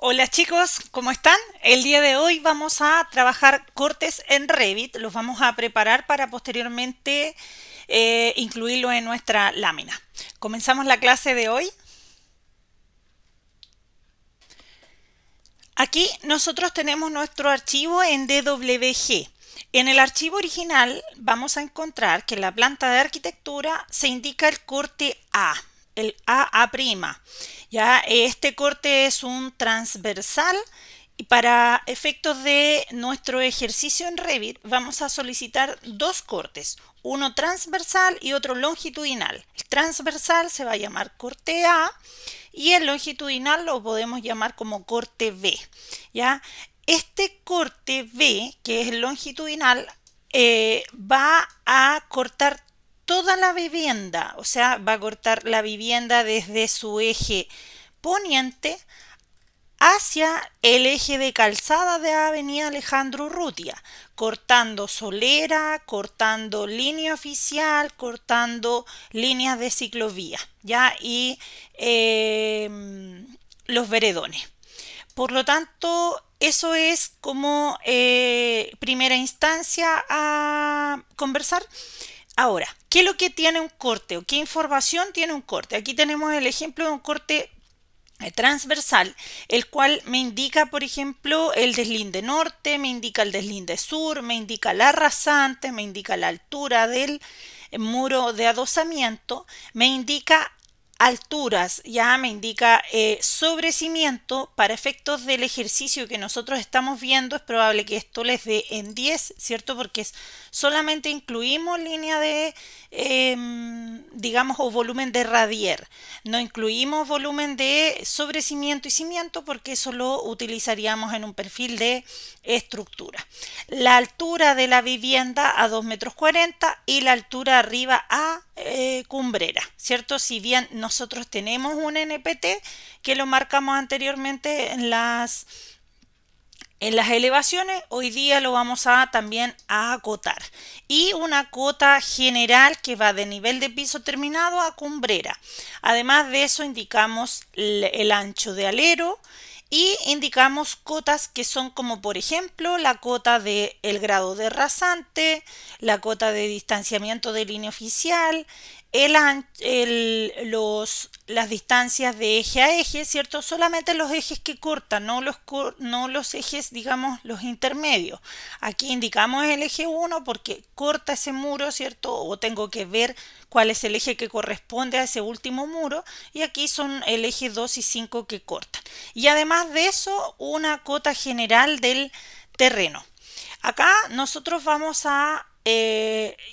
Hola chicos, ¿cómo están? El día de hoy vamos a trabajar cortes en Revit, los vamos a preparar para posteriormente incluirlo en nuestra lámina. Comenzamos la clase de hoy. Aquí nosotros tenemos nuestro archivo en DWG. En el archivo original vamos a encontrar que en la planta de arquitectura se indica el corte A, el AA'. Ya este corte es un transversal y para efectos de nuestro ejercicio en Revit vamos a solicitar dos cortes, uno transversal y otro longitudinal. El transversal se va a llamar corte A y el longitudinal lo podemos llamar como corte B. ¿Ya? Este corte B, que es el longitudinal, va a cortar toda la vivienda, o sea, va a cortar la vivienda desde su eje poniente hacia el eje de calzada de Avenida Alejandro Urrutia, cortando solera, cortando línea oficial, cortando líneas de ciclovía, ¿ya? Y los veredones. Por lo tanto, eso es como primera instancia a conversar. Ahora, ¿qué es lo que tiene un corte o qué información tiene un corte? Aquí tenemos el ejemplo de un corte transversal, el cual me indica, por ejemplo, el deslinde norte, me indica el deslinde sur, me indica la rasante, me indica la altura del muro de adosamiento, me indica alturas, ya me indica sobrecimiento. Para efectos del ejercicio que nosotros estamos viendo es probable que esto les dé en 10, ¿cierto? Porque solamente incluimos línea de, digamos, o volumen de radier. No incluimos volumen de sobrecimiento y cimiento porque eso lo utilizaríamos en un perfil de estructura. La altura de la vivienda a 2,40 m y la altura arriba a cumbrera, ¿cierto? Si bien nosotros tenemos un NPT que lo marcamos anteriormente en las elevaciones, hoy día lo vamos a también a acotar. Y una cota general que va de nivel de piso terminado a cumbrera. Además de eso indicamos el ancho de alero y indicamos cotas que son como por ejemplo la cota del grado de rasante, la cota de distanciamiento de línea oficial, las distancias de eje a eje, ¿cierto? Solamente los ejes que cortan, no los ejes, digamos, los intermedios. Aquí indicamos el eje 1 porque corta ese muro, ¿cierto? O tengo que ver cuál es el eje que corresponde a ese último muro. Y aquí son el eje 2 y 5 que cortan. Y además de eso, una cota general del terreno. Acá nosotros vamos a...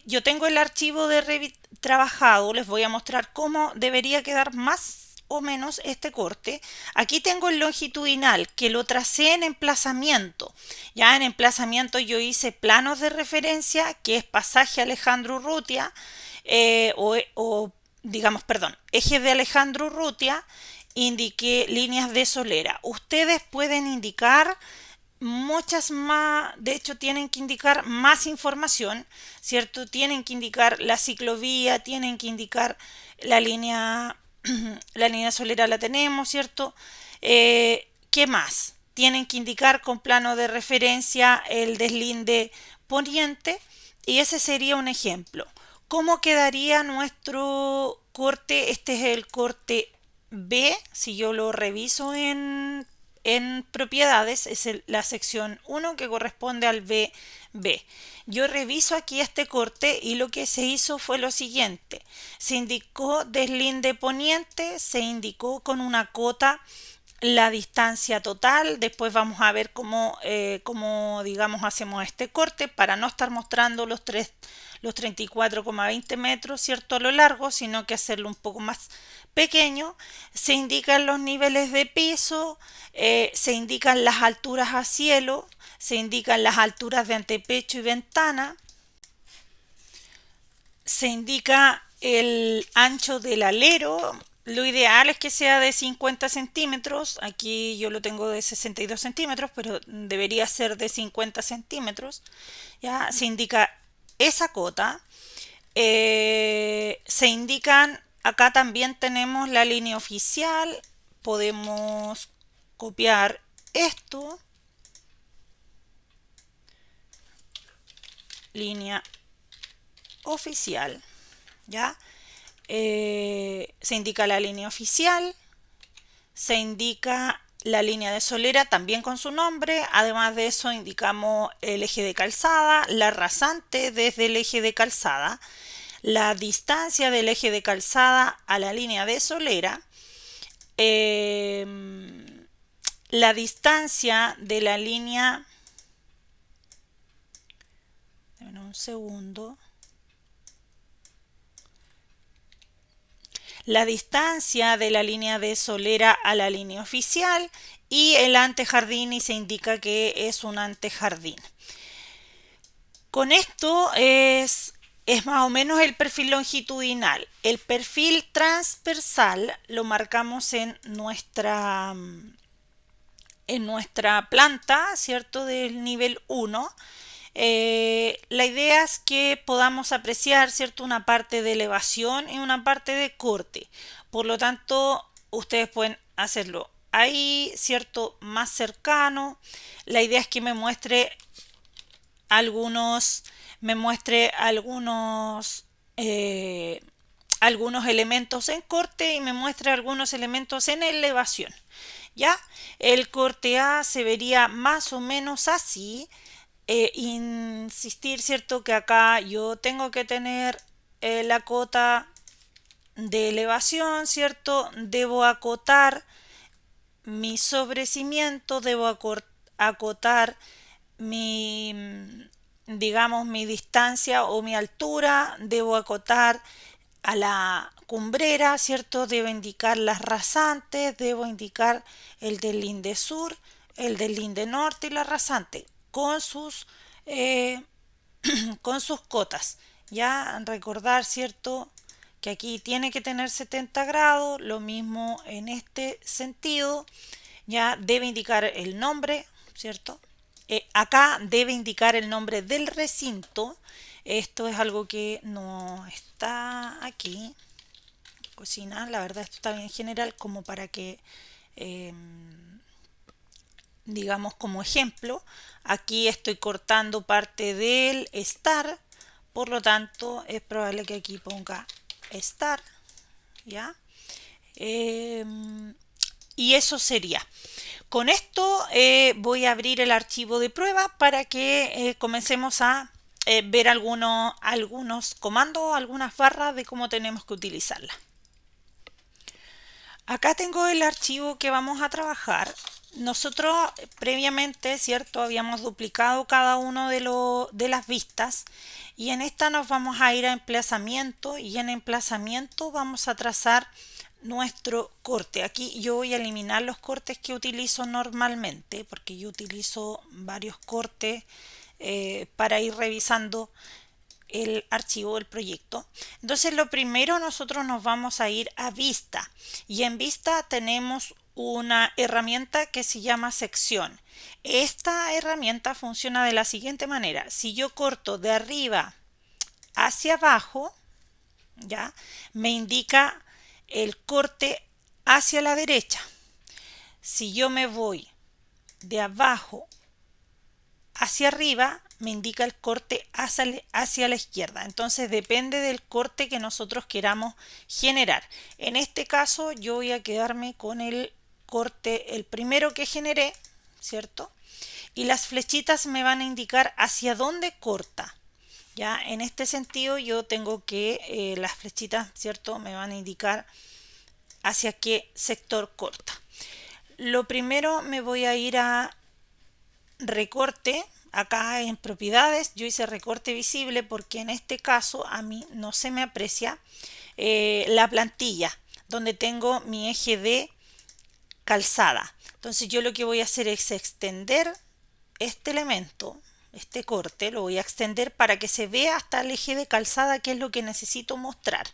yo tengo el archivo de Revit trabajado, les voy a mostrar cómo debería quedar más o menos este corte. Aquí tengo el longitudinal que lo tracé en emplazamiento. Ya en emplazamiento yo hice planos de referencia, que es pasaje Alejandro Urrutia, o digamos, perdón, eje de Alejandro Urrutia, indiqué líneas de solera. Ustedes pueden indicar muchas más, de hecho tienen que indicar más información, ¿cierto? Tienen que indicar la ciclovía, tienen que indicar la línea, la línea solera la tenemos, ¿cierto? ¿Qué más? Tienen que indicar con plano de referencia el deslinde poniente y ese sería un ejemplo. ¿Cómo quedaría nuestro corte? Este es el corte B, si yo lo reviso en propiedades, es la sección 1 que corresponde al BB. Yo reviso aquí este corte y lo que se hizo fue lo siguiente. Se indicó deslinde poniente, se indicó con una cota la distancia total. Después vamos a ver cómo digamos hacemos este corte para no estar mostrando los 34,20 metros, ¿cierto? A lo largo, sino que hacerlo un poco más pequeño. Se indican los niveles de piso, se indican las alturas a cielo, se indican las alturas de antepecho y ventana, se indica el ancho del alero. Lo ideal es que sea de 50 centímetros. Aquí yo lo tengo de 62 centímetros, pero debería ser de 50 centímetros. Ya se indica esa cota. Se indican, acá también tenemos la línea oficial. Podemos copiar esto, línea oficial, ¿ya? Se indica la línea oficial, se indica la línea de solera también con su nombre. Además de eso indicamos el eje de calzada, la rasante desde el eje de calzada, la distancia del eje de calzada a la línea de solera, la distancia de la línea, en un segundo, la distancia de la línea de solera a la línea oficial y el antejardín, y se indica que es un antejardín. Con esto es más o menos el perfil longitudinal. El perfil transversal lo marcamos en nuestra planta, ¿cierto? Del nivel 1. La idea es que podamos apreciar, ¿cierto?, una parte de elevación y una parte de corte. Por lo tanto, ustedes pueden hacerlo ahí, ¿cierto?, más cercano. La idea es que me muestre algunos elementos en corte y me muestre algunos elementos en elevación. ¿Ya? El corte A se vería más o menos así. Insistir, ¿cierto?, que acá yo tengo que tener la cota de elevación, ¿cierto? Debo acotar mi sobrecimiento, debo acotar digamos, mi distancia o mi altura, debo acotar a la cumbrera, ¿cierto? Debo indicar las rasantes, debo indicar el del linde sur, el del linde norte y la rasante con sus con sus cotas. Ya recordar, ¿cierto?, que aquí tiene que tener 70 grados, lo mismo en este sentido. Ya debe indicar el nombre, ¿cierto? Acá debe indicar el nombre del recinto. Esto es algo que no está aquí. Cocina, la verdad esto está bien general como para que digamos como ejemplo. Aquí estoy cortando parte del estar, por lo tanto es probable que aquí ponga estar, ¿ya? Y eso sería. Con esto voy a abrir el archivo de prueba para que comencemos a ver algunos comandos, algunas barras de cómo tenemos que utilizarla. Acá tengo el archivo que vamos a trabajar. Nosotros previamente, ¿cierto?, habíamos duplicado cada uno de las vistas, y en esta nos vamos a ir a emplazamiento, y en emplazamiento vamos a trazar nuestro corte. Aquí yo voy a eliminar los cortes que utilizo normalmente, porque yo utilizo varios cortes para ir revisando el archivo del proyecto. Entonces lo primero, nosotros nos vamos a ir a vista, y en vista tenemos una herramienta que se llama sección. Esta herramienta funciona de la siguiente manera: si yo corto de arriba hacia abajo, ya me indica el corte hacia la derecha. Si yo me voy de abajo hacia arriba, me indica el corte hacia la izquierda. Entonces depende del corte que nosotros queramos generar. En este caso yo voy a quedarme con el corte, el primero que generé, ¿cierto? Y las flechitas me van a indicar hacia dónde corta. Ya en este sentido yo tengo que las flechitas, ¿cierto?, me van a indicar hacia qué sector corta. Lo primero, me voy a ir a recorte. Acá en propiedades yo hice recorte visible porque en este caso a mí no se me aprecia la plantilla donde tengo mi eje de calzada. Entonces yo lo que voy a hacer es extender este elemento, este corte, lo voy a extender para que se vea hasta el eje de calzada, que es lo que necesito mostrar.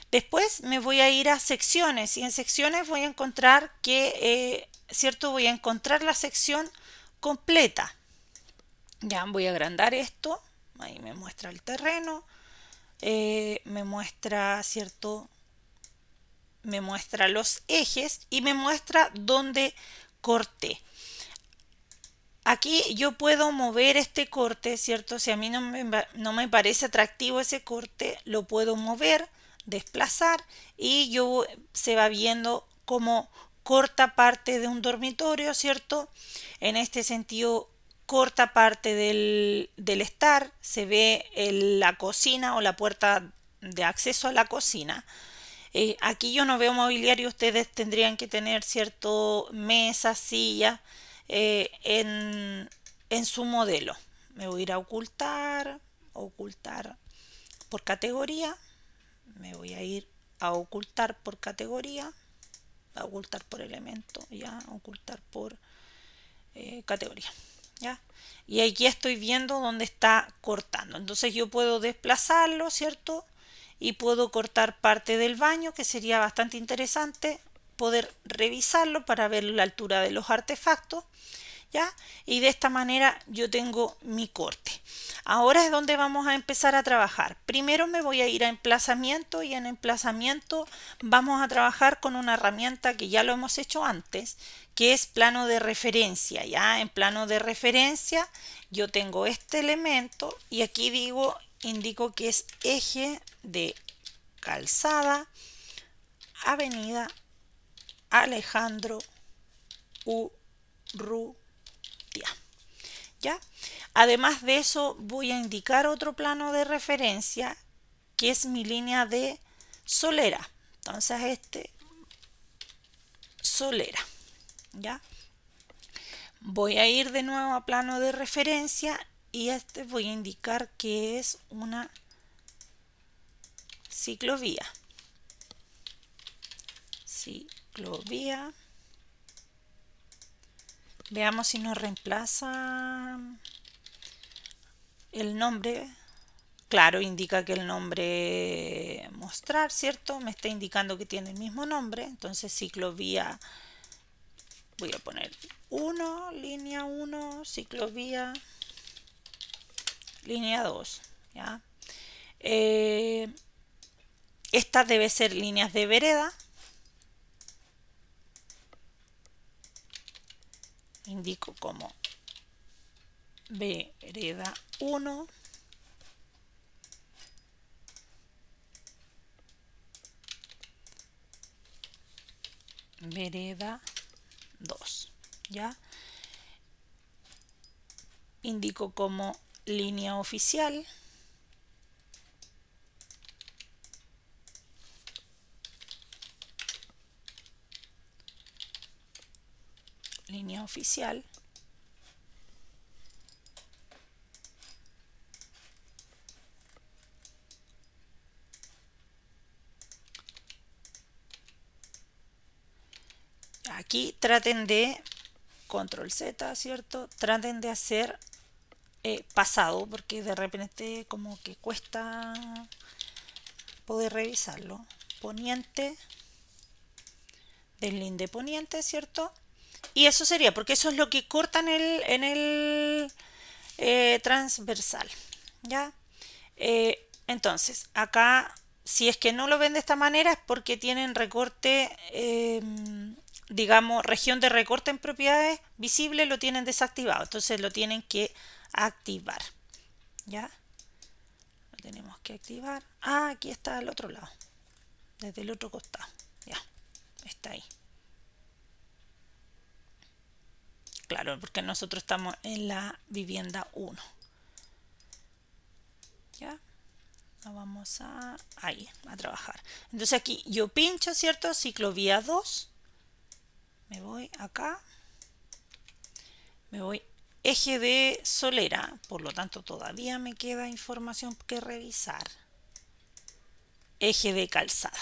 Después me voy a ir a secciones, y en secciones voy a encontrar que, ¿cierto?, voy a encontrar la sección completa. Ya voy a agrandar esto, ahí me muestra el terreno, me muestra, ¿cierto?, me muestra los ejes y me muestra dónde corté. Aquí yo puedo mover este corte, ¿cierto? Si a mí no me parece atractivo ese corte, lo puedo mover, desplazar y se va viendo cómo corta parte de un dormitorio, ¿cierto? En este sentido, corta parte del estar, se ve la cocina o la puerta de acceso a la cocina. Aquí yo no veo mobiliario, ustedes tendrían que tener, ¿cierto? Mesas, sillas en su modelo. Me voy a ir a ocultar por categoría. Me voy a ir a ocultar por categoría, a ocultar por elemento, ya, ocultar por categoría, ya. Y aquí estoy viendo dónde está cortando. Entonces yo puedo desplazarlo, ¿cierto? Y puedo cortar parte del baño, que sería bastante interesante poder revisarlo para ver la altura de los artefactos, ¿ya? Y de esta manera yo tengo mi corte. Ahora es donde vamos a empezar a trabajar. Primero me voy a ir a emplazamiento y en emplazamiento vamos a trabajar con una herramienta que ya lo hemos hecho antes, que es plano de referencia. Ya en plano de referencia yo tengo este elemento y aquí indico que es eje de calzada, avenida Alejandro Urrutia. ¿Ya? Además de eso voy a indicar otro plano de referencia que es mi línea de solera. Entonces solera. ¿Ya? Voy a ir de nuevo a plano de referencia y voy a indicar que es una ciclovía. Ciclovía. Veamos si nos reemplaza el nombre. Claro, indica que el nombre mostrar, ¿cierto? Me está indicando que tiene el mismo nombre. Entonces ciclovía, voy a poner 1, línea 1, ciclovía, línea 2. ¿Ya? Estas debe ser líneas de vereda. Indico como vereda 1, vereda 2, ¿ya? Indico como línea oficial, línea oficial, aquí traten de control Z, ¿cierto? Traten de hacer pasado porque de repente como que cuesta poder revisarlo. Poniente, deslinde poniente, ¿cierto? Y eso sería, porque eso es lo que corta en el transversal, ¿ya? Entonces, acá, si es que no lo ven de esta manera, es porque tienen recorte, digamos, región de recorte en propiedades visibles, lo tienen desactivado. Entonces, lo tienen que activar, ¿ya? Lo tenemos que activar. Ah, aquí está al otro lado, desde el otro costado, ya, está ahí. Claro, porque nosotros estamos en la vivienda 1. ¿Ya? Vamos ahí, a trabajar. Entonces aquí yo pincho, ¿cierto? Ciclovía 2. Me voy acá. Me voy eje de solera. Por lo tanto, todavía me queda información que revisar. Eje de calzada.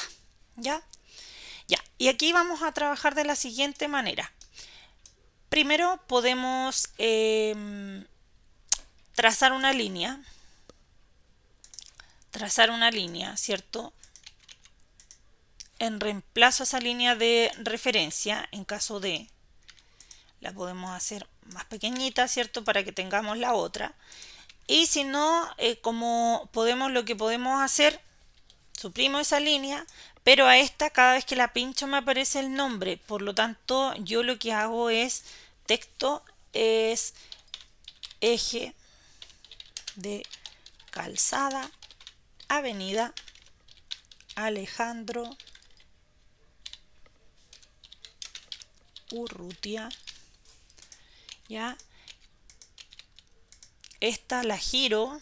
¿Ya? Ya. Y aquí vamos a trabajar de la siguiente manera. Primero podemos trazar una línea, ¿cierto? En reemplazo a esa línea de referencia, en caso de, la podemos hacer más pequeñita, ¿cierto? Para que tengamos la otra. Y si no, lo que podemos hacer suprimo esa línea, pero a esta cada vez que la pincho me aparece el nombre. Por lo tanto, yo lo que hago es texto es eje de calzada, avenida Alejandro Urrutia. Ya, esta la giro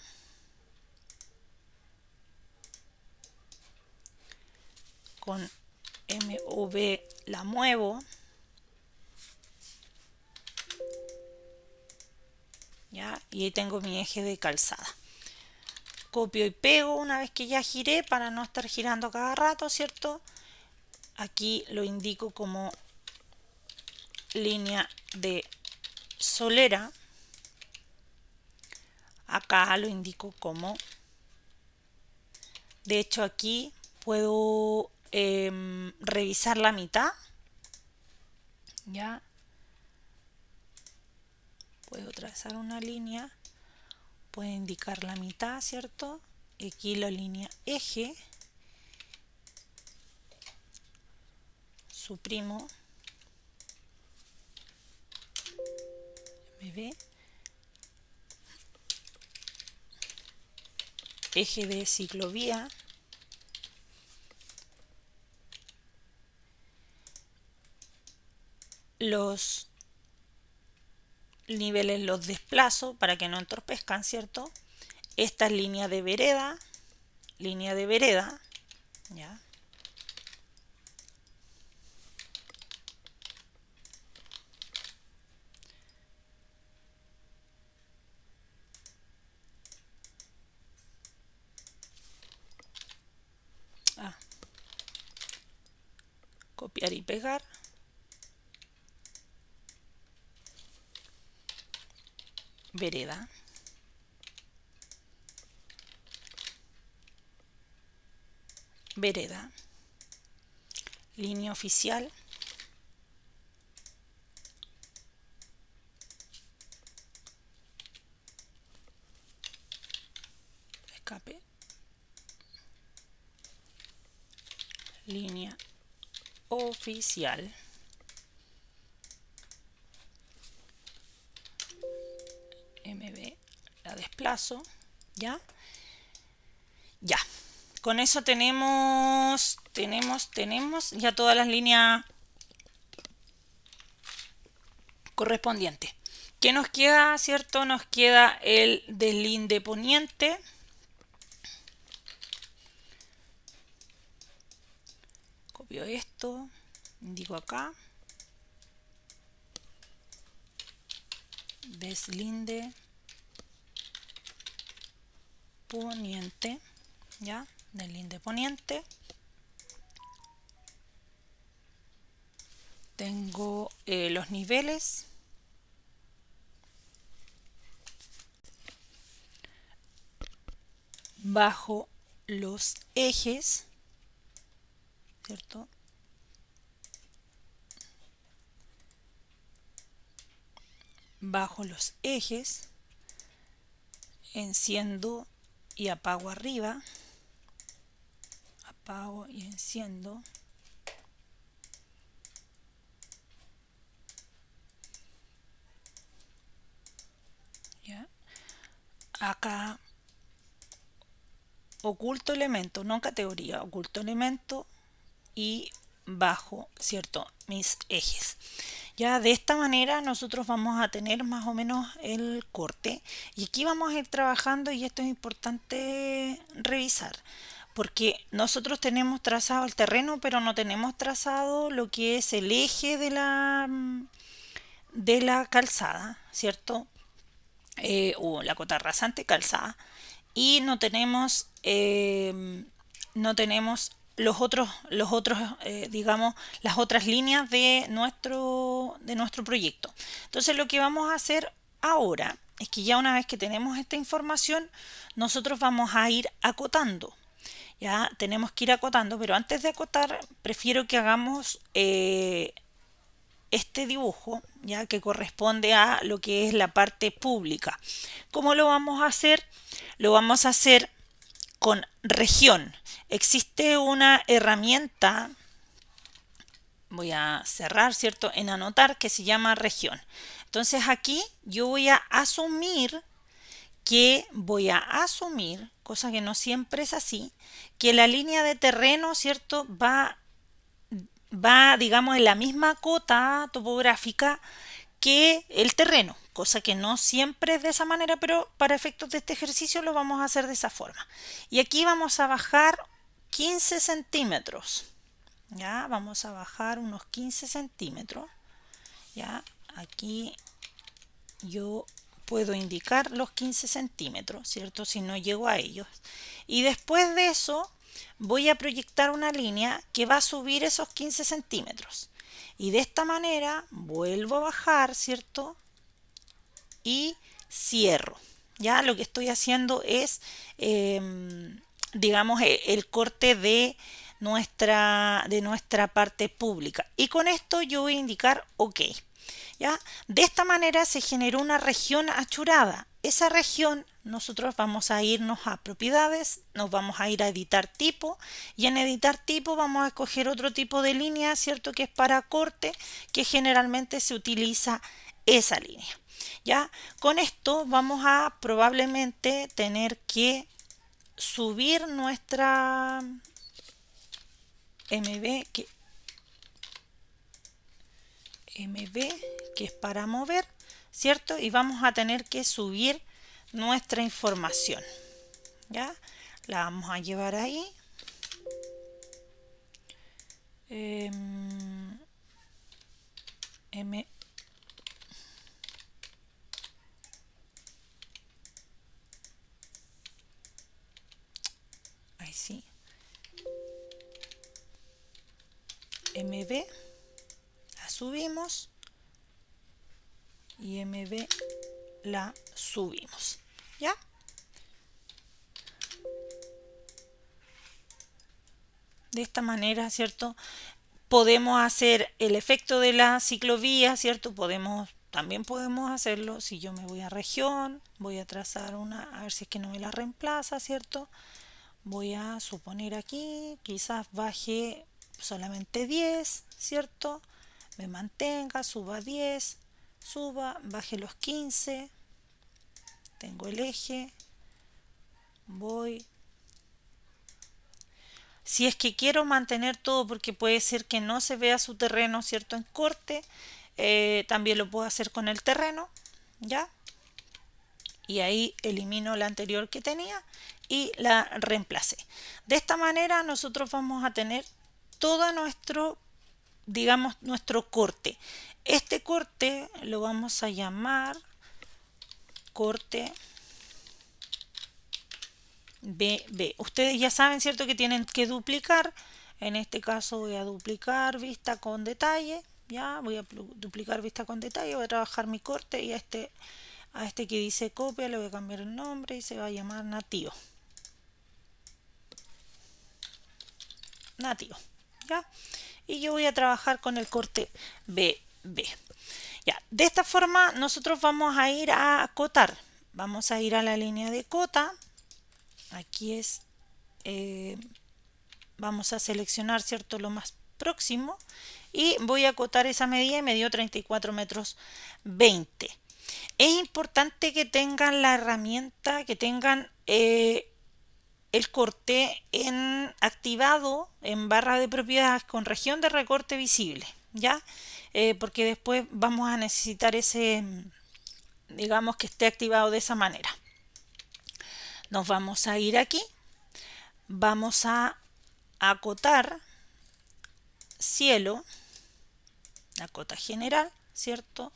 con MV, la muevo, ya, y ahí tengo mi eje de calzada. Copio y pego una vez que ya giré para no estar girando cada rato, ¿cierto? Aquí lo indico como línea de solera. Acá lo indico como, de hecho aquí puedo revisar la mitad, ya puedo trazar una línea, puedo indicar la mitad, ¿cierto? Aquí la línea eje, suprimo, MV, eje de ciclovía, los niveles los desplazo para que no entorpezcan, ¿cierto? Esta es línea de vereda, ¿ya? Copiar y pegar. Vereda. Vereda. Línea oficial. Escape. Línea oficial. MB, la desplazo, ¿ya? Ya. Con eso tenemos ya todas las líneas correspondientes. ¿Qué nos queda, cierto? Nos queda el deslinde poniente. Copio esto, indico acá. Deslinde poniente, ¿ya? Deslinde poniente. Tengo los niveles. Bajo los ejes, ¿cierto? Bajo los ejes, enciendo y apago arriba, apago y enciendo, ¿ya? Acá oculto elemento, no categoría, oculto elemento y bajo, ¿cierto? Mis ejes. Ya de esta manera nosotros vamos a tener más o menos el corte y aquí vamos a ir trabajando, y esto es importante revisar porque nosotros tenemos trazado el terreno pero no tenemos trazado lo que es el eje de la calzada, ¿cierto? O la cota rasante calzada, y no tenemos los otros digamos, las otras líneas de nuestro proyecto. Entonces lo que vamos a hacer ahora es que ya una vez que tenemos esta información, nosotros vamos a ir acotando. Ya tenemos que ir acotando, pero antes de acotar prefiero que hagamos este dibujo, ya que corresponde a lo que es la parte pública. ¿Cómo lo vamos a hacer? Lo vamos a hacer con región. existe una herramienta, voy a cerrar, ¿cierto? En anotar, que se llama región. Entonces aquí yo voy a asumir, cosa que no siempre es así, que la línea de terreno, ¿cierto? Va, digamos, en la misma cota topográfica que el terreno, cosa que no siempre es de esa manera, pero para efectos de este ejercicio lo vamos a hacer de esa forma. Y aquí vamos a bajar 15 centímetros. Ya, vamos a bajar unos 15 centímetros. Ya, aquí yo puedo indicar los 15 centímetros, ¿cierto? Si no llego a ellos. Y después de eso voy a proyectar una línea que va a subir esos 15 centímetros. Y de esta manera vuelvo a bajar, ¿cierto? Y cierro. Ya lo que estoy haciendo es, digamos, el corte de nuestra parte pública. Y con esto yo voy a indicar OK. ¿Ya? De esta manera se generó una región achurada. Esa región nosotros vamos a irnos a propiedades, nos vamos a ir a editar tipo y en editar tipo vamos a escoger otro tipo de línea, ¿cierto? Que es para corte, que generalmente se utiliza esa línea. ¿Ya? Con esto vamos a probablemente tener que subir nuestra MB, que es para mover, ¿cierto? Y vamos a tener que subir nuestra información. ¿Ya? La vamos a llevar ahí. Ahí sí. MB, la subimos y MB la subimos. ¿Ya? De esta manera, ¿cierto? Podemos hacer el efecto de la ciclovía, ¿cierto? También podemos hacerlo si yo me voy a región, voy a trazar una, a ver si es que no me la reemplaza, ¿cierto? Voy a suponer aquí, quizás baje solamente 10, ¿cierto? Me mantenga, suba 10, suba, baje los 15, tengo el eje, voy. Si es que quiero mantener todo, porque puede ser que no se vea su terreno, ¿cierto? En corte, también lo puedo hacer con el terreno, ¿ya? Y ahí elimino la anterior que tenía y la reemplacé. De esta manera nosotros vamos a tener todo nuestro, digamos, nuestro corte. Este corte lo vamos a llamar corte BB. Ustedes ya saben, ¿cierto? Que tienen que duplicar. En este caso voy a duplicar vista con detalle. Ya, voy a duplicar vista con detalle. Voy a trabajar mi corte y a este que dice copia le voy a cambiar el nombre y se va a llamar nativo. Nativo. ¿Ya? Y yo voy a trabajar con el corte BB. Ya, de esta forma nosotros vamos a ir a acotar. Vamos a ir a la línea de cota. Aquí es, vamos a seleccionar, ¿cierto? Lo más próximo. Y voy a acotar esa medida y me dio 34 metros 20. Es importante que tengan la herramienta, que tengan el corte activado en barra de propiedades con región de recorte visible, ¿ya? Porque después vamos a necesitar ese, digamos, que esté activado de esa manera. Nos vamos a ir aquí, vamos a acotar cielo, la cota general, ¿cierto?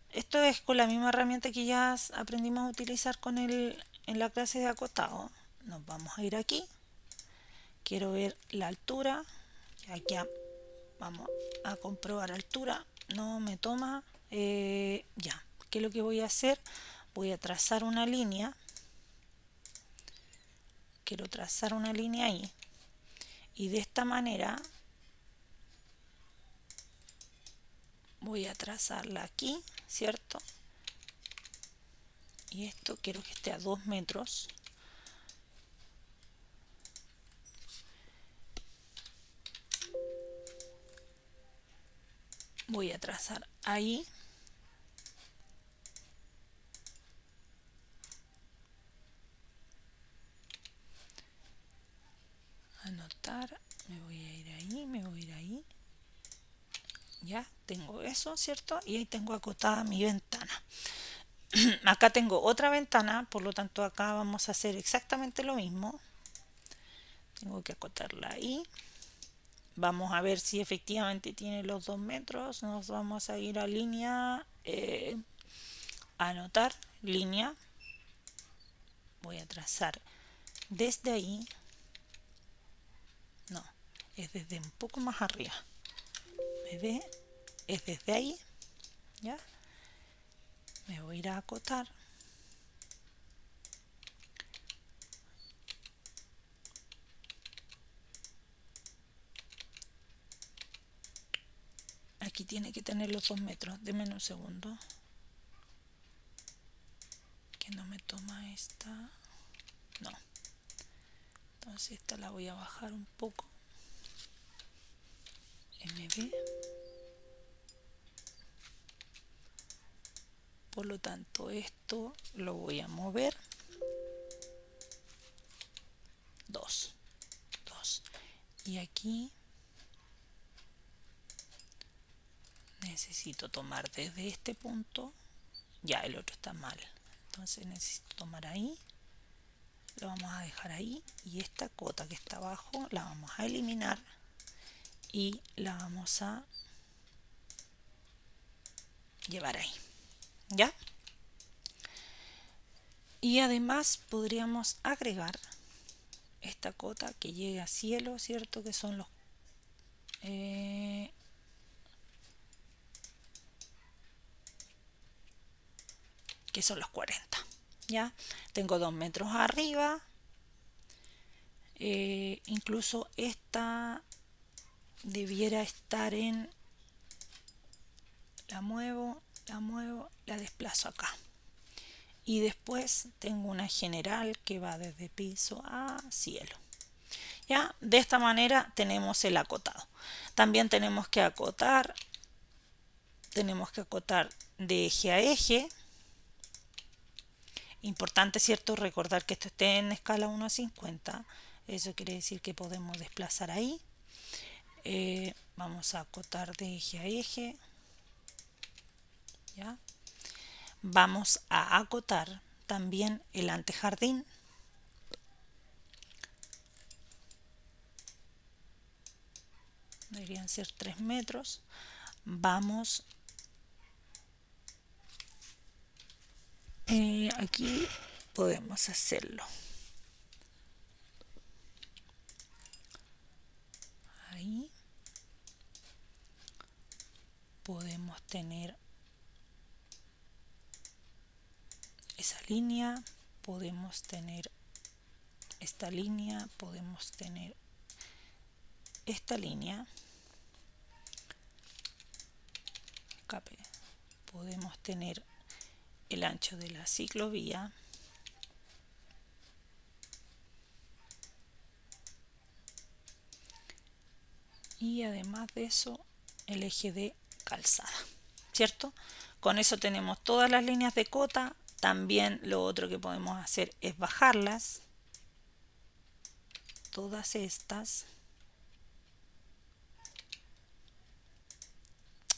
Esto es con la misma herramienta que ya aprendimos a utilizar en la clase de acotado. Nos vamos a ir aquí, quiero ver la altura, aquí vamos a comprobar altura, no me toma, ya, ¿qué es lo que voy a hacer? Voy a trazar una línea, quiero trazar una línea ahí y de esta manera voy a trazarla aquí, ¿cierto? Y esto quiero que esté a 2 metros. Voy a trazar ahí. Anotar, me voy a ir ahí, me voy a ir ahí. Ya tengo eso, ¿cierto? Y ahí tengo acotada mi ventana. Acá tengo otra ventana, por lo tanto acá vamos a hacer exactamente lo mismo. Tengo que acotarla ahí. Vamos a ver si efectivamente tiene los 2 metros. Nos vamos a ir a línea, anotar, línea. Voy a trazar desde ahí. No, es desde un poco más arriba. ¿Me ve? Es desde ahí. ¿Ya? Me voy a ir a acotar. Aquí tiene que tener los 2 metros. Deme un segundo. Que no me toma esta. No. Entonces esta la voy a bajar un poco. MB. Por lo tanto esto lo voy a mover 2. Y aquí necesito tomar desde este punto. Ya, el otro está mal. Entonces necesito tomar ahí. Lo vamos a dejar ahí. Y esta cota que está abajo la vamos a eliminar. Y la vamos a llevar ahí. ¿Ya? Y además podríamos agregar esta cota que llegue a cielo, ¿cierto? Que son los... que son los 40. ¿Ya? Tengo 2 metros arriba. Incluso esta debiera estar en... la muevo, la desplazo acá. Y después tengo una general que va desde piso a cielo. ¿Ya? De esta manera tenemos el acotado. También tenemos que acotar de eje a eje. Importante, ¿cierto? Recordar que esto esté en escala 1:50. Eso quiere decir que podemos desplazar ahí. Vamos a acotar de eje a eje. ¿Ya? Vamos a acotar también el antejardín. Deberían ser 3 metros. Vamos aquí podemos hacerlo ahí. Podemos tener esa línea, podemos tener esta línea, podemos tener esta línea. Acá podemos tener el ancho de la ciclovía. Y además de eso, el eje de calzada, ¿cierto? Con eso tenemos todas las líneas de cota. También lo otro que podemos hacer es bajarlas. Todas estas.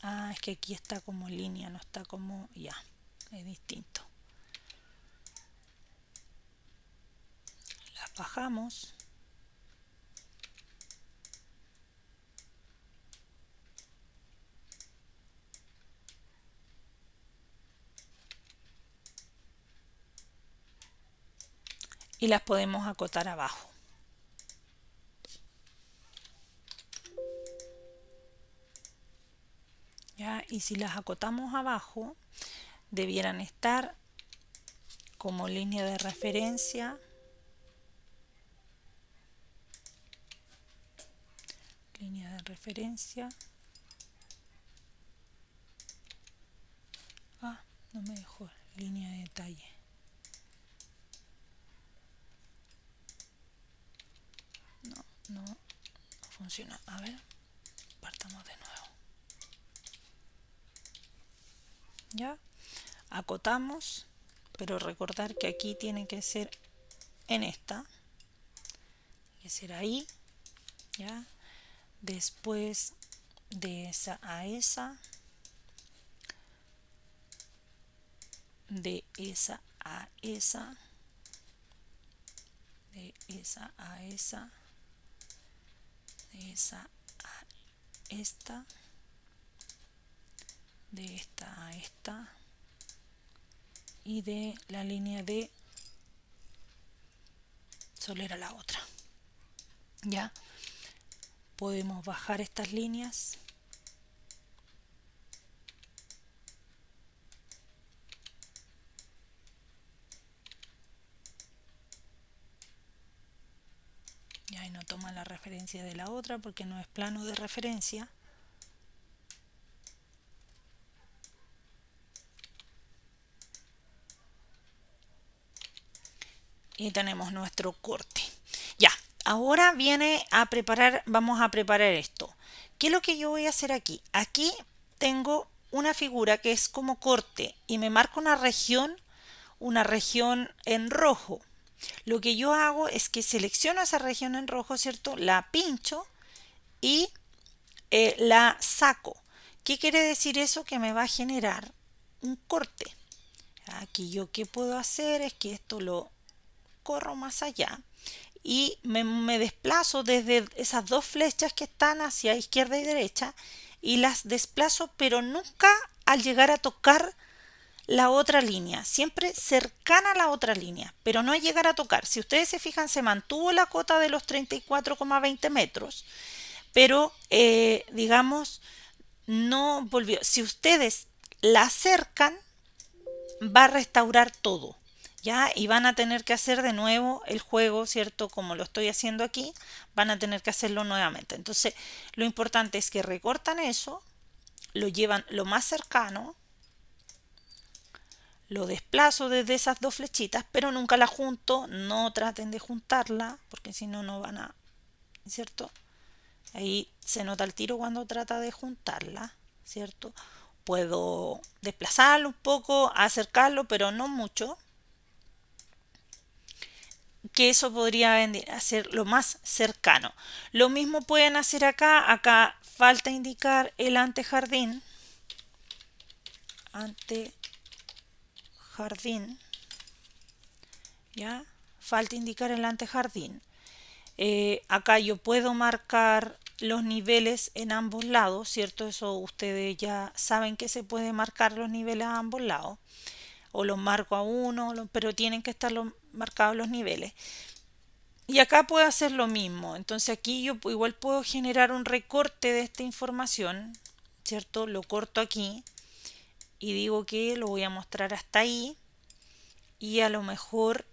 Ah, es que aquí está como línea, no está como... ya, es distinto. Las bajamos. Y las podemos acotar abajo. ¿Ya? Y si las acotamos abajo, debieran estar como línea de referencia. Línea de referencia. Ah, no me dejó línea de detalle. No funciona. A ver, partamos de nuevo. ¿Ya? Acotamos, pero recordar que aquí tiene que ser en esta, tiene que ser ahí, ¿ya? Después de esa a esa, de esa a esa, de esa a esa, de esa a esta, de esta a esta y de la línea de solo era la otra. Ya podemos bajar estas líneas y ahí no toma la referencia de la otra porque no es plano de referencia. Y tenemos nuestro corte. Ya, ahora viene a preparar, vamos a preparar esto. ¿Qué es lo que yo voy a hacer aquí? Aquí tengo una figura que es como corte y me marca una región en rojo. Lo que yo hago es que selecciono esa región en rojo, ¿cierto? La pincho y la saco. ¿Qué quiere decir eso? Que me va a generar un corte. Aquí yo qué puedo hacer es que esto lo corro más allá y me desplazo desde esas dos flechas que están hacia izquierda y derecha y las desplazo, pero nunca al llegar a tocar la otra línea, siempre cercana a la otra línea, pero no llegar a tocar. Si ustedes se fijan, se mantuvo la cota de los 34,20 metros, pero digamos, no volvió. Si ustedes la acercan, va a restaurar todo. ¿Ya? Y van a tener que hacer de nuevo el juego, ¿cierto? Como lo estoy haciendo aquí, van a tener que hacerlo nuevamente. Entonces, lo importante es que recortan eso, lo llevan lo más cercano, lo desplazo desde esas dos flechitas, pero nunca la junto, no traten de juntarla, porque si no, no van a, ¿cierto? Ahí se nota el tiro cuando trata de juntarla, ¿cierto? Puedo desplazarlo un poco, acercarlo, pero no mucho, que eso podría ser lo más cercano. Lo mismo pueden hacer acá. Acá falta indicar el antejardín. Antejardín. ¿Ya? Falta indicar el antejardín. Acá yo puedo marcar los niveles en ambos lados, ¿cierto? Eso ustedes ya saben que se puede marcar los niveles a ambos lados. O los marco a uno, pero tienen que estar marcados los niveles. Y acá puedo hacer lo mismo. Entonces aquí yo igual puedo generar un recorte de esta información, ¿cierto? Lo corto aquí y digo que lo voy a mostrar hasta ahí. Y a lo mejor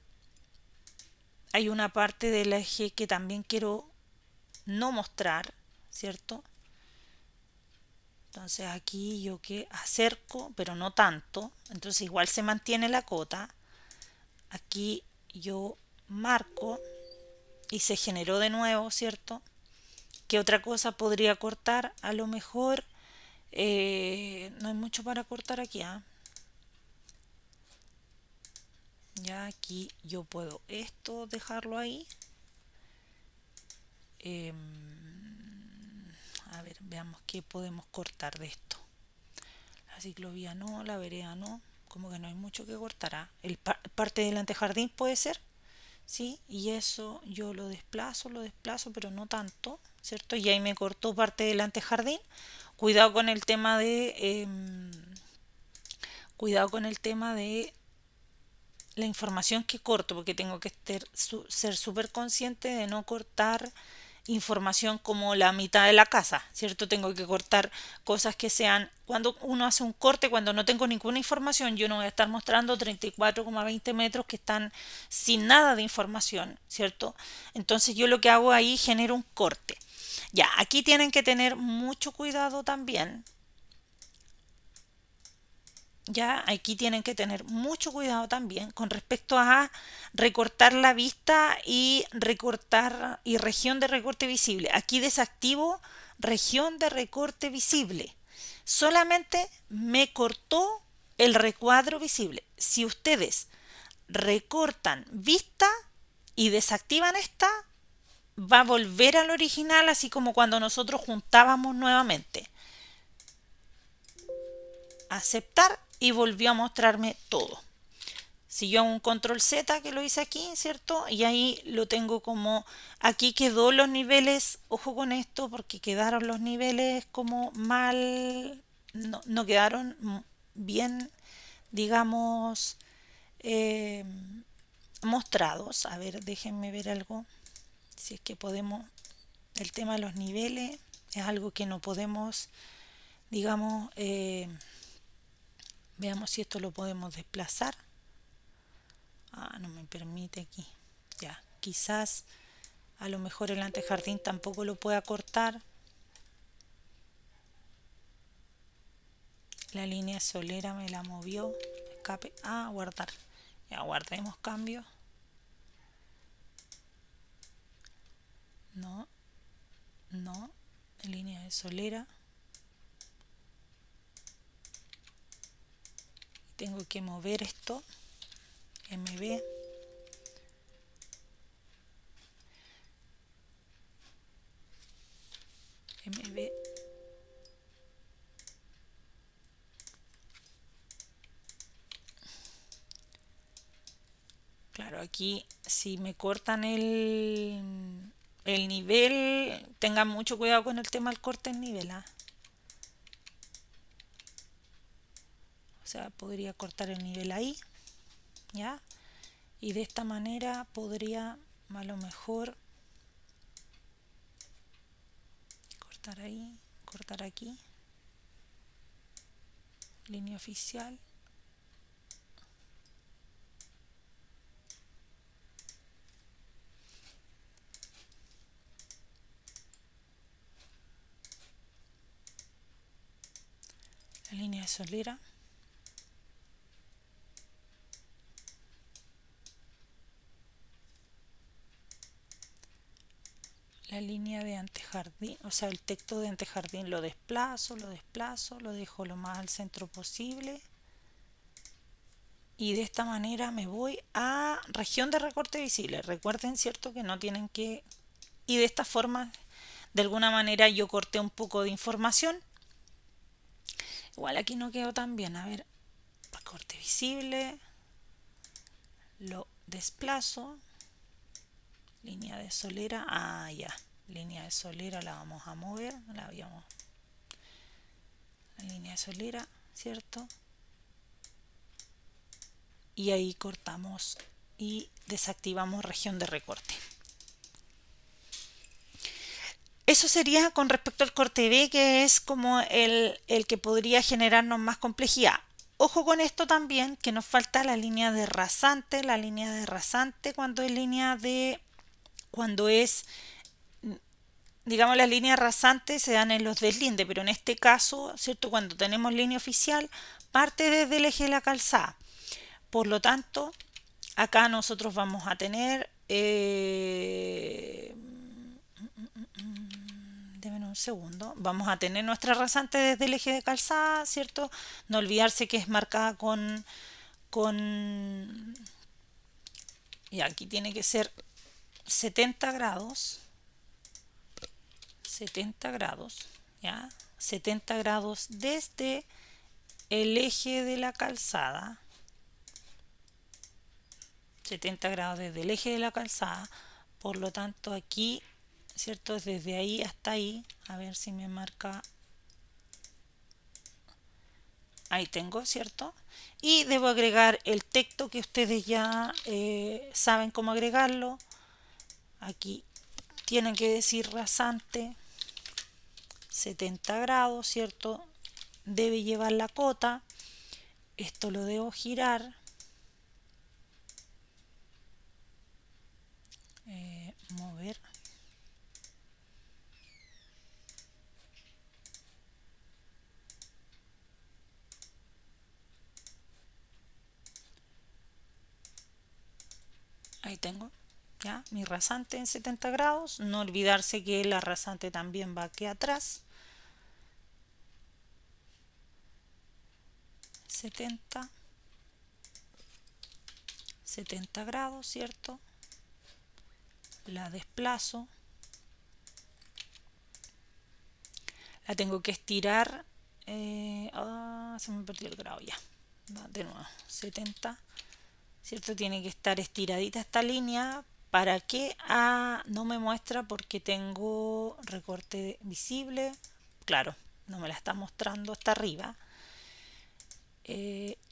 hay una parte del eje que también quiero no mostrar, ¿cierto? Entonces aquí yo que acerco, pero no tanto. Entonces igual se mantiene la cota. Aquí yo marco y se generó de nuevo, ¿cierto? ¿Qué otra cosa podría cortar? A lo mejor no hay mucho para cortar aquí. Ya aquí yo puedo esto dejarlo ahí. A ver, veamos qué podemos cortar de esto. La ciclovía no, la vereda no. Como que no hay mucho que cortar. El parte del antejardín puede ser. ¿Sí? Y eso yo lo desplazo, pero no tanto, ¿cierto? Y ahí me cortó parte del antejardín. Cuidado con el tema de cuidado con el tema de la información que corto, porque tengo que ser súper consciente de no cortar información como la mitad de la casa, ¿cierto? Tengo que cortar cosas que sean, cuando uno hace un corte, cuando no tengo ninguna información, yo no voy a estar mostrando 34,20 metros que están sin nada de información, ¿cierto? Entonces yo lo que hago ahí genero un corte. Ya, aquí tienen que tener mucho cuidado también. Ya aquí tienen que tener mucho cuidado también con respecto a recortar la vista y recortar y región de recorte visible. Aquí desactivo región de recorte visible. Solamente me cortó el recuadro visible. Si ustedes recortan vista y desactivan esta, va a volver al original, así como cuando nosotros juntábamos nuevamente. Aceptar y volvió a mostrarme todo. Si yo hago un control Z, que lo hice aquí, ¿cierto? Y ahí lo tengo como, aquí quedó los niveles, ojo con esto, porque quedaron los niveles como mal, no quedaron bien, digamos, eh, mostrados. A ver, déjenme ver algo, si es que podemos, el tema de los niveles es algo que no podemos, digamos, veamos si esto lo podemos desplazar. No me permite aquí. Ya, quizás a lo mejor el antejardín tampoco lo pueda cortar. La línea solera me la movió. Escape. Guardar. Ya, guardemos cambio. No. No. Línea de solera. Tengo que mover esto. MB. MB. Claro, aquí si me cortan el nivel, tengan mucho cuidado con el tema del corte en nivel. O sea, podría cortar el nivel ahí, ¿ya? Y de esta manera podría a lo mejor cortar ahí, cortar aquí, línea oficial. La línea de solera. La línea de antejardín, o sea, el texto de antejardín lo desplazo, lo dejo lo más al centro posible. Y de esta manera me voy a región de recorte visible. Recuerden, ¿cierto? Que no tienen que... Y de esta forma, de alguna manera yo corté un poco de información. Igual aquí no quedó tan bien. A ver, recorte visible. Lo desplazo. Línea de solera. Ya. Línea de solera la vamos a mover. La línea de solera, ¿cierto? Y ahí cortamos y desactivamos región de recorte. Eso sería con respecto al corte B, que es como el que podría generarnos más complejidad. Ojo con esto también, que nos falta la línea de rasante. La línea de rasante cuando es, digamos, las líneas rasantes se dan en los deslindes, pero en este caso, ¿cierto? Cuando tenemos línea oficial, parte desde el eje de la calzada. Por lo tanto, acá nosotros vamos a tener, denme un segundo, vamos a tener nuestra rasante desde el eje de calzada, ¿cierto? No olvidarse que es marcada y aquí tiene que ser 70 grados, 70 grados, ¿ya? 70 grados desde el eje de la calzada, 70 grados desde el eje de la calzada. Por lo tanto, aquí, ¿cierto? Desde ahí hasta ahí, a ver si me marca, ahí tengo, ¿cierto? Y debo agregar el texto, que ustedes ya saben cómo agregarlo. Aquí tienen que decir rasante 70 grados, ¿cierto? Debe llevar la cota. Esto lo debo girar. Mover. Ahí tengo, ¿ya? Mi rasante en 70 grados. No olvidarse que la rasante también va aquí atrás. 70, 70 grados, ¿cierto? La desplazo. La tengo que estirar. Se me perdió el grado ya. De nuevo, 70, ¿cierto? Tiene que estar estiradita esta línea para que no me muestra porque tengo recorte visible. Claro, no me la está mostrando hasta arriba.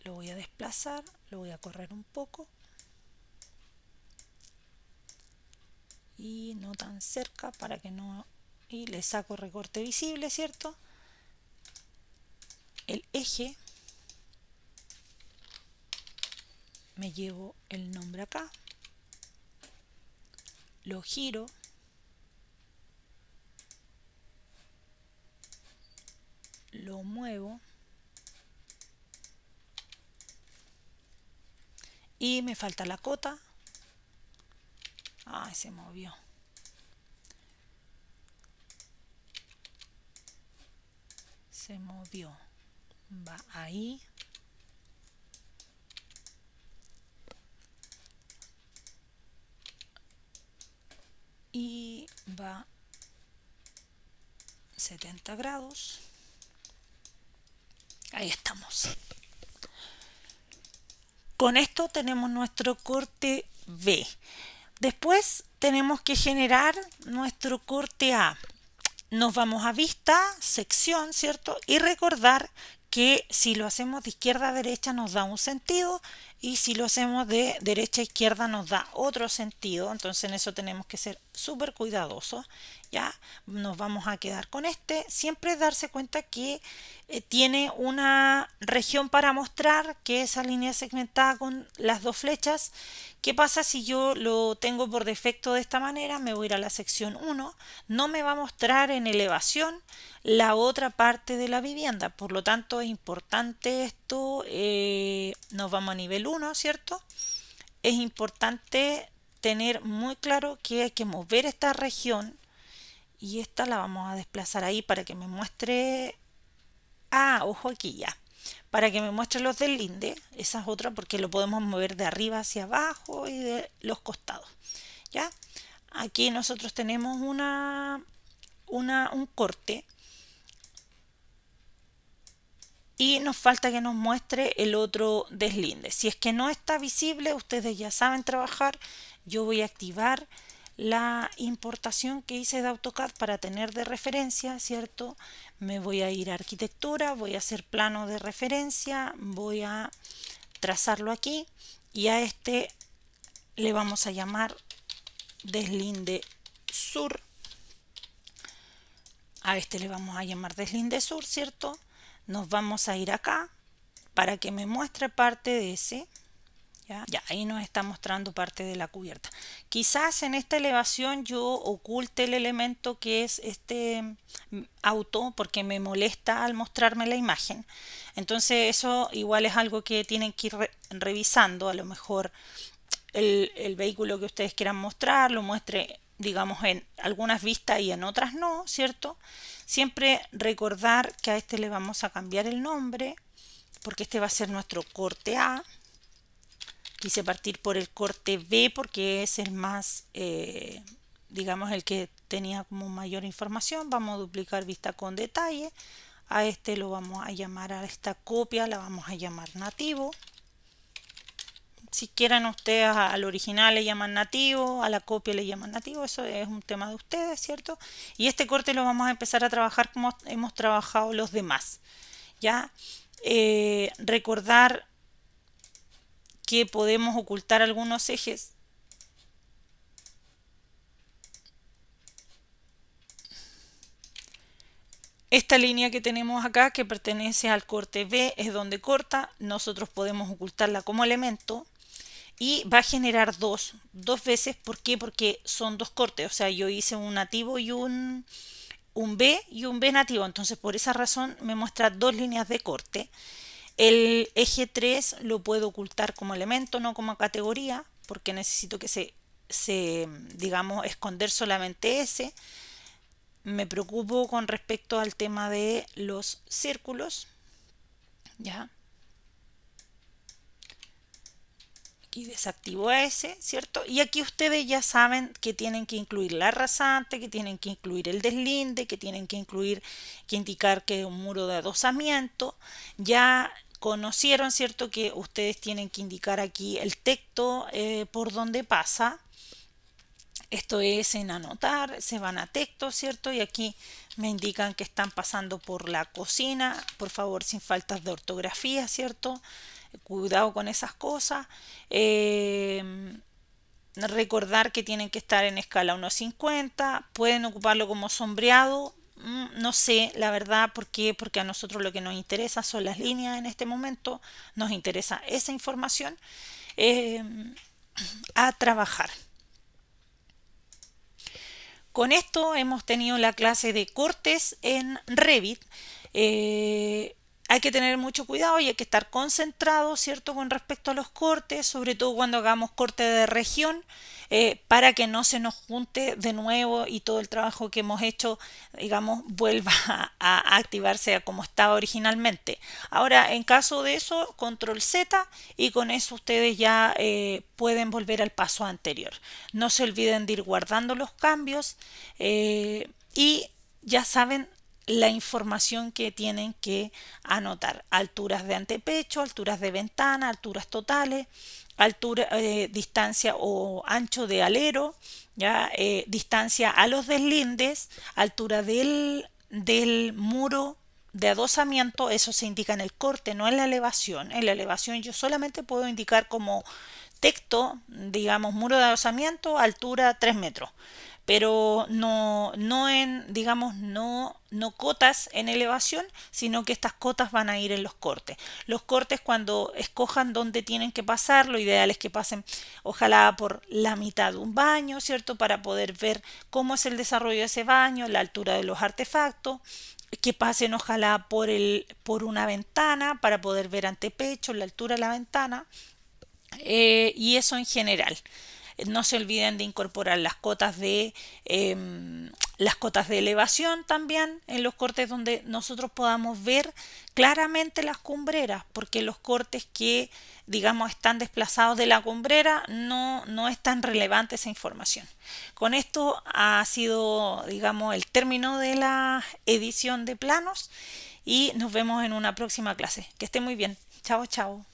Lo voy a desplazar, lo voy a correr un poco. Y no tan cerca para que no... Y le saco recorte visible, ¿cierto? El eje, me llevo el nombre acá, lo giro, lo muevo y me falta la cota. Ay, se movió. Se movió. Va ahí. Y va 70 grados. Ahí estamos. Con esto tenemos nuestro corte B. Después tenemos que generar nuestro corte A. Nos vamos a vista, sección, ¿cierto? Y recordar que si lo hacemos de izquierda a derecha nos da un sentido y si lo hacemos de derecha a izquierda nos da otro sentido. Entonces en eso tenemos que ser súper cuidadosos. Ya nos vamos a quedar con este. Siempre darse cuenta que tiene una región para mostrar, que esa línea segmentada con las dos flechas. ¿Qué pasa si yo lo tengo por defecto de esta manera? Me voy a ir a la sección 1. No me va a mostrar en elevación la otra parte de la vivienda. Por lo tanto es importante esto. Nos vamos a nivel 1, ¿cierto? Es importante tener muy claro que hay que mover esta región y esta la vamos a desplazar ahí para que me muestre. Ojo aquí ya. Para que me muestre los del linde, esa es otra porque lo podemos mover de arriba hacia abajo y de los costados. ¿Ya? Aquí nosotros tenemos un corte y nos falta que nos muestre el otro deslinde. Si es que no está visible, ustedes ya saben trabajar. Yo voy a activar la importación que hice de AutoCAD para tener de referencia, ¿cierto? Me voy a ir a arquitectura, voy a hacer plano de referencia, voy a trazarlo aquí y a este le vamos a llamar deslinde sur. A este le vamos a llamar deslinde sur, ¿cierto? Nos vamos a ir acá para que me muestre parte de ese. Ya, ahí nos está mostrando parte de la cubierta. Quizás en esta elevación yo oculte el elemento que es este auto porque me molesta al mostrarme la imagen. Entonces eso igual es algo que tienen que ir revisando. A lo mejor el vehículo que ustedes quieran mostrar lo muestre, digamos, en algunas vistas y en otras no, ¿cierto? Siempre recordar que a este le vamos a cambiar el nombre porque este va a ser nuestro corte A. Quise partir por el corte B porque es el más, digamos, el que tenía como mayor información. Vamos a duplicar vista con detalle. A este lo vamos a llamar, a esta copia la vamos a llamar nativo. Si quieren ustedes al original le llaman nativo, a la copia le llaman nativo, eso es un tema de ustedes, ¿cierto? Y este corte lo vamos a empezar a trabajar como hemos trabajado los demás. ¿Ya? Recordar que podemos ocultar algunos ejes. Esta línea que tenemos acá, que pertenece al corte B, es donde corta. Nosotros podemos ocultarla como elemento y va a generar dos veces. ¿Por qué? Porque son dos cortes. O sea, yo hice un nativo y un B y un B nativo. Entonces, por esa razón me muestra dos líneas de corte. El eje 3 lo puedo ocultar como elemento, no como categoría, porque necesito que digamos, esconder solamente ese. Me preocupo con respecto al tema de los círculos. ¿Ya? Aquí desactivo ese, ¿cierto? Y aquí ustedes ya saben que tienen que incluir la rasante, que tienen que incluir el deslinde, que tienen que incluir, que indicar que es un muro de adosamiento. Ya conocieron, ¿cierto? Que ustedes tienen que indicar aquí el texto por donde pasa. Esto es en anotar, se van a texto, ¿cierto? Y aquí me indican que están pasando por la cocina, por favor, sin faltas de ortografía, ¿cierto? Cuidado con esas cosas. Recordar que tienen que estar en escala 1,50, pueden ocuparlo como sombreado. No sé, la verdad, ¿por qué? Porque a nosotros lo que nos interesa son las líneas en este momento, nos interesa esa información eh, a trabajar. Con esto hemos tenido la clase de cortes en Revit. Hay que tener mucho cuidado y hay que estar concentrado, ¿cierto?, con respecto a los cortes, sobre todo cuando hagamos corte de región, para que no se nos junte de nuevo y todo el trabajo que hemos hecho, digamos, vuelva a activarse como estaba originalmente. Ahora, en caso de eso, control Z y con eso ustedes ya pueden volver al paso anterior. No se olviden de ir guardando los cambios y ya saben la información que tienen que anotar: alturas de antepecho, alturas de ventana, alturas totales, altura, distancia o ancho de alero, ya distancia a los deslindes, altura del muro de adosamiento. Eso se indica en el corte, no en la elevación. En la elevación yo solamente puedo indicar como texto, digamos, muro de adosamiento, altura 3 metros, pero no en, digamos, no cotas en elevación, sino que estas cotas van a ir en los cortes. Los cortes, cuando escojan dónde tienen que pasar, lo ideal es que pasen ojalá por la mitad de un baño, ¿cierto? Para poder ver cómo es el desarrollo de ese baño, la altura de los artefactos, que pasen ojalá por una ventana para poder ver antepecho, la altura de la ventana, y eso en general. No se olviden de incorporar las cotas de elevación también en los cortes donde nosotros podamos ver claramente las cumbreras, porque los cortes que, digamos, están desplazados de la cumbrera no es tan relevante esa información. Con esto ha sido, digamos, el término de la edición de planos y nos vemos en una próxima clase. Que esté muy bien. Chao, chao.